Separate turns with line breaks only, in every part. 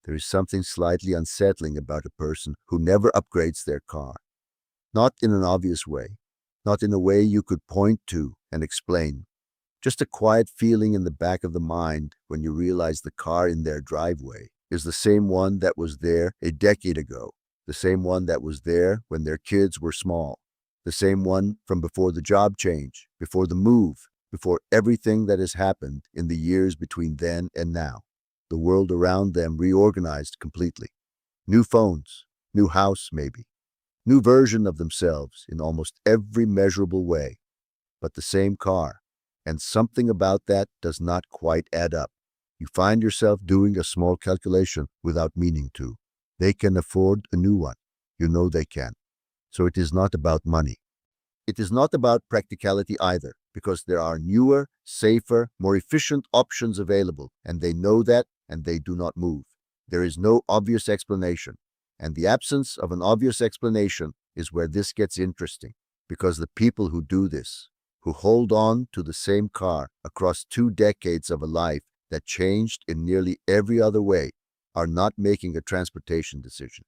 There is something slightly unsettling about a person who never upgrades their car. Not in an obvious way, not in a way you could point to and explain. Just a quiet feeling in the back of the mind when you realize the car in their driveway is the same one that was there a decade ago, the same one that was there when their kids were small, the same one from before the job change, before the move, before everything that has happened in the years between then and now. The world around them reorganized completely. New phones, new house maybe, new version of themselves in almost every measurable way, but the same car. And something about that does not quite add up. You find yourself doing a small calculation without meaning to. They can afford a new one. You know they can. So it is not about money. It is not about practicality either, because there are newer, safer, more efficient options available, and they know that, and they do not move. There is no obvious explanation, and the absence of an obvious explanation is where this gets interesting, because the people who do this, who hold on to the same car across 2 decades of a life that changed in nearly every other way, are not making a transportation decision.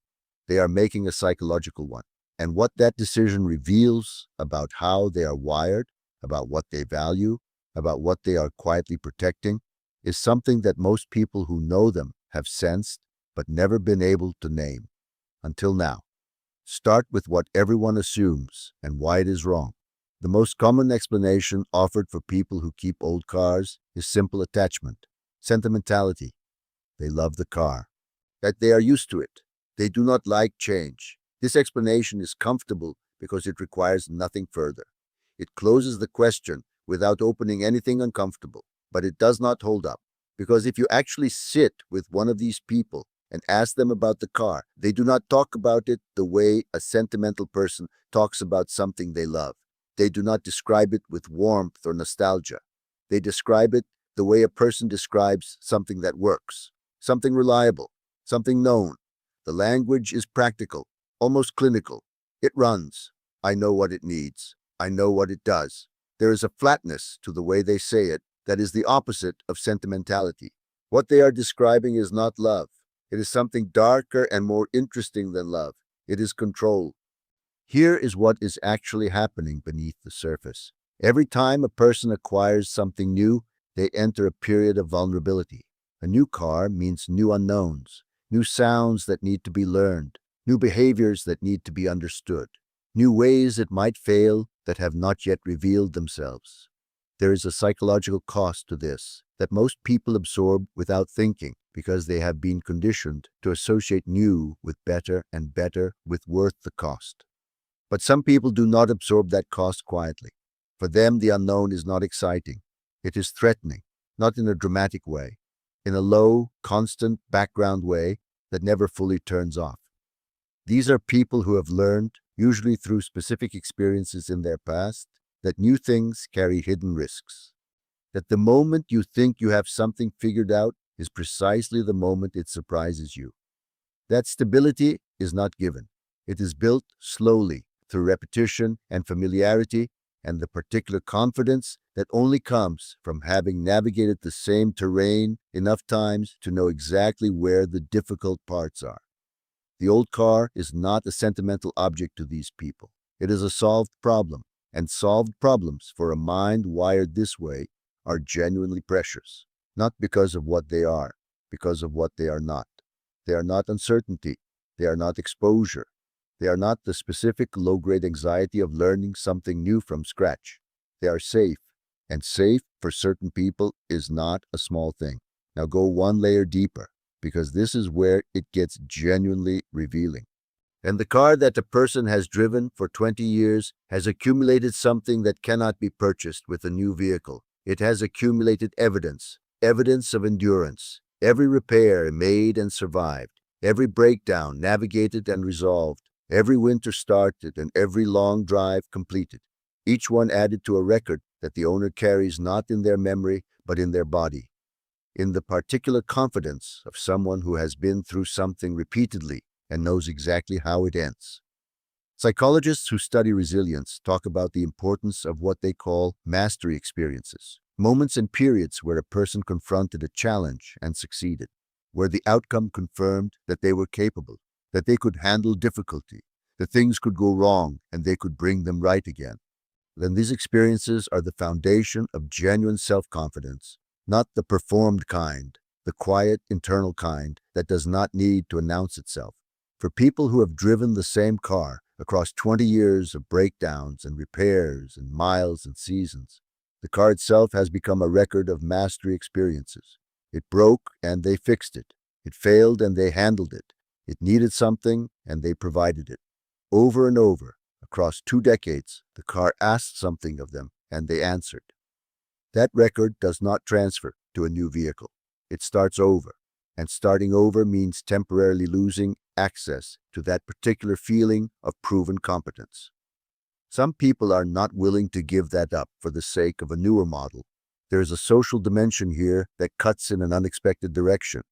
They are making a psychological one. And what that decision reveals about how they are wired, about what they value, about what they are quietly protecting, is something that most people who know them have sensed but never been able to name. Until now. Start with what everyone assumes and why it is wrong. The most common explanation offered for people who keep old cars is simple attachment, sentimentality. They love the car, that they are used to it. They do not like change. This explanation is comfortable because it requires nothing further. It closes the question without opening anything uncomfortable, but it does not hold up. Because if you actually sit with one of these people and ask them about the car, they do not talk about it the way a sentimental person talks about something they love. They do not describe it with warmth or nostalgia. They describe it the way a person describes something that works, something reliable, something known. The language is practical, almost clinical. It runs. I know what it needs. I know what it does. There is a flatness to the way they say it that is the opposite of sentimentality. What they are describing is not love. It is something darker and more interesting than love. It is control. Here is what is actually happening beneath the surface. Every time a person acquires something new, they enter a period of vulnerability. A new car means new unknowns, new sounds that need to be learned, new behaviors that need to be understood, new ways it might fail that have not yet revealed themselves. There is a psychological cost to this that most people absorb without thinking because they have been conditioned to associate new with better and better with worth the cost. But some people do not absorb that cost quietly. For them, the unknown is not exciting. It is threatening, not in a dramatic way, in a low, constant background way that never fully turns off. These are people who have learned, usually through specific experiences in their past, that new things carry hidden risks. That the moment you think you have something figured out is precisely the moment it surprises you. That stability is not given. It is built slowly through repetition and familiarity and the particular confidence that only comes from having navigated the same terrain enough times to know exactly where the difficult parts are. The old car is not a sentimental object to these people. It is a solved problem, and solved problems for a mind wired this way are genuinely precious, not because of what they are, because of what they are not. They are not uncertainty. They are not exposure. They are not the specific low-grade anxiety of learning something new from scratch. They are safe, and safe for certain people is not a small thing. Now go one layer deeper, because this is where it gets genuinely revealing. And the car that a person has driven for 20 years has accumulated something that cannot be purchased with a new vehicle. It has accumulated evidence, evidence of endurance, every repair made and survived, every breakdown navigated and resolved, every winter started and every long drive completed, each one added to a record that the owner carries not in their memory but in their body, in the particular confidence of someone who has been through something repeatedly and knows exactly how it ends. Psychologists who study resilience talk about the importance of what they call mastery experiences, moments and periods where a person confronted a challenge and succeeded, where the outcome confirmed that they were capable, that they could handle difficulty, that things could go wrong and they could bring them right again. Then these experiences are the foundation of genuine self-confidence, not the performed kind, the quiet internal kind that does not need to announce itself. For people who have driven the same car across 20 years of breakdowns and repairs and miles and seasons, the car itself has become a record of mastery experiences. It broke and they fixed it. It failed and they handled it. It needed something and they provided it. Over and over, across 2 decades, the car asked something of them and they answered. That record does not transfer to a new vehicle. It starts over. And starting over means temporarily losing access to that particular feeling of proven competence. Some people are not willing to give that up for the sake of a newer model. There is a social dimension here that cuts in an unexpected direction.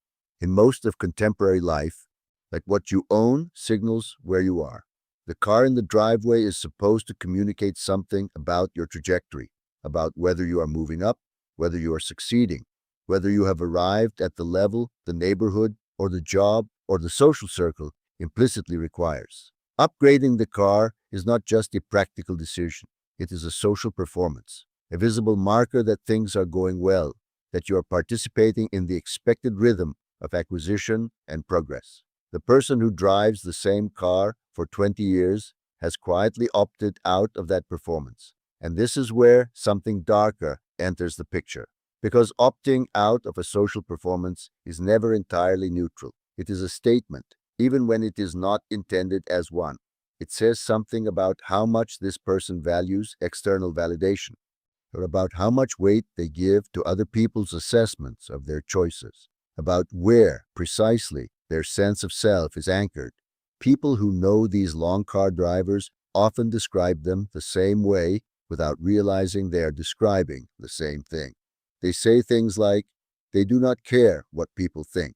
In most of contemporary life, like what you own signals where you are. The car in the driveway is supposed to communicate something about your trajectory, about whether you are moving up, whether you are succeeding, whether you have arrived at the level, the neighborhood, or the job, or the social circle implicitly requires. Upgrading the car is not just a practical decision. It is a social performance, a visible marker that things are going well, that you are participating in the expected rhythm of acquisition and progress. The person who drives the same car for 20 years has quietly opted out of that performance. And this is where something darker enters the picture. Because opting out of a social performance is never entirely neutral. It is a statement, even when it is not intended as one. It says something about how much this person values external validation, or about how much weight they give to other people's assessments of their choices, about where, precisely, their sense of self is anchored. People who know these long car drivers often describe them the same way without realizing they are describing the same thing. They say things like, they do not care what people think.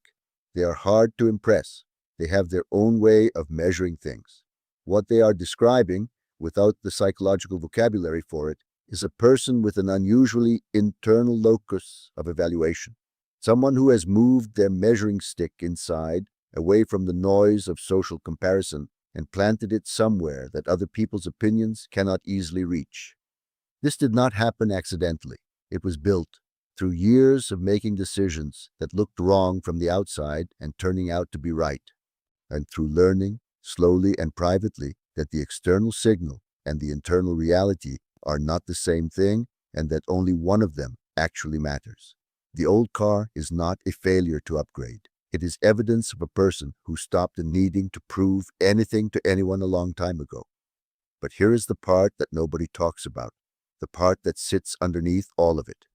They are hard to impress. They have their own way of measuring things. What they are describing, without the psychological vocabulary for it, is a person with an unusually internal locus of evaluation. Someone who has moved their measuring stick inside, away from the noise of social comparison, and planted it somewhere that other people's opinions cannot easily reach. This did not happen accidentally. It was built through years of making decisions that looked wrong from the outside and turning out to be right, and through learning, slowly and privately, that the external signal and the internal reality are not the same thing and that only one of them actually matters. The old car is not a failure to upgrade. It is evidence of a person who stopped needing to prove anything to anyone a long time ago. But here is the part that nobody talks about, the part that sits underneath all of it.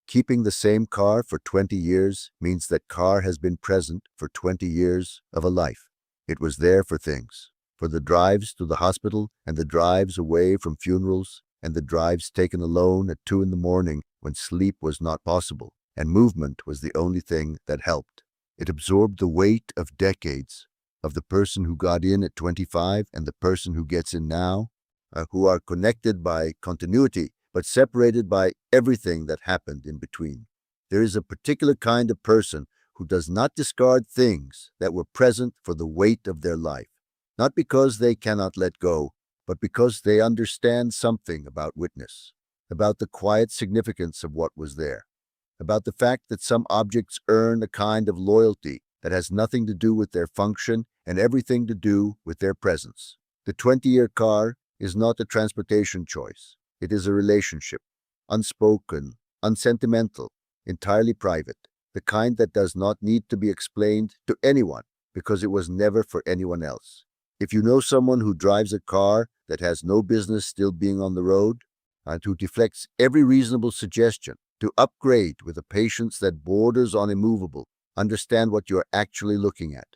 Keeping the same car for 20 years means that car has been present for 20 years of a life. It was there for things, for the drives to the hospital and the drives away from funerals and the drives taken alone at 2 in the morning when sleep was not possible and movement was the only thing that helped. It absorbed the weight of decades, of the person who got in at 25 and the person who gets in now, who are connected by continuity but separated by everything that happened in between. There is a particular kind of person who does not discard things that were present for the weight of their life, not because they cannot let go, but because they understand something about witness, about the quiet significance of what was there, about the fact that some objects earn a kind of loyalty that has nothing to do with their function and everything to do with their presence. The 20-year car is not a transportation choice. It is a relationship, unspoken, unsentimental, entirely private, the kind that does not need to be explained to anyone because it was never for anyone else. If you know someone who drives a car that has no business still being on the road, and who deflects every reasonable suggestion to upgrade with a patience that borders on immovable, understand what you are actually looking at.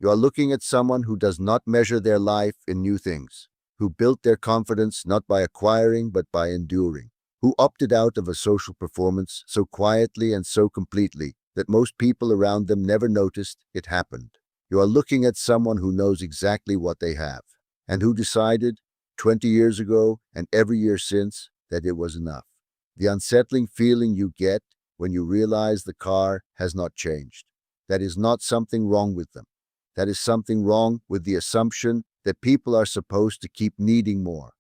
You are looking at someone who does not measure their life in new things, who built their confidence not by acquiring but by enduring, who opted out of a social performance so quietly and so completely that most people around them never noticed it happened. You are looking at someone who knows exactly what they have, and who decided 20 years ago and every year since that it was enough. The unsettling feeling you get when you realize the car has not changed. That is not something wrong with them. That is something wrong with the assumption that people are supposed to keep needing more.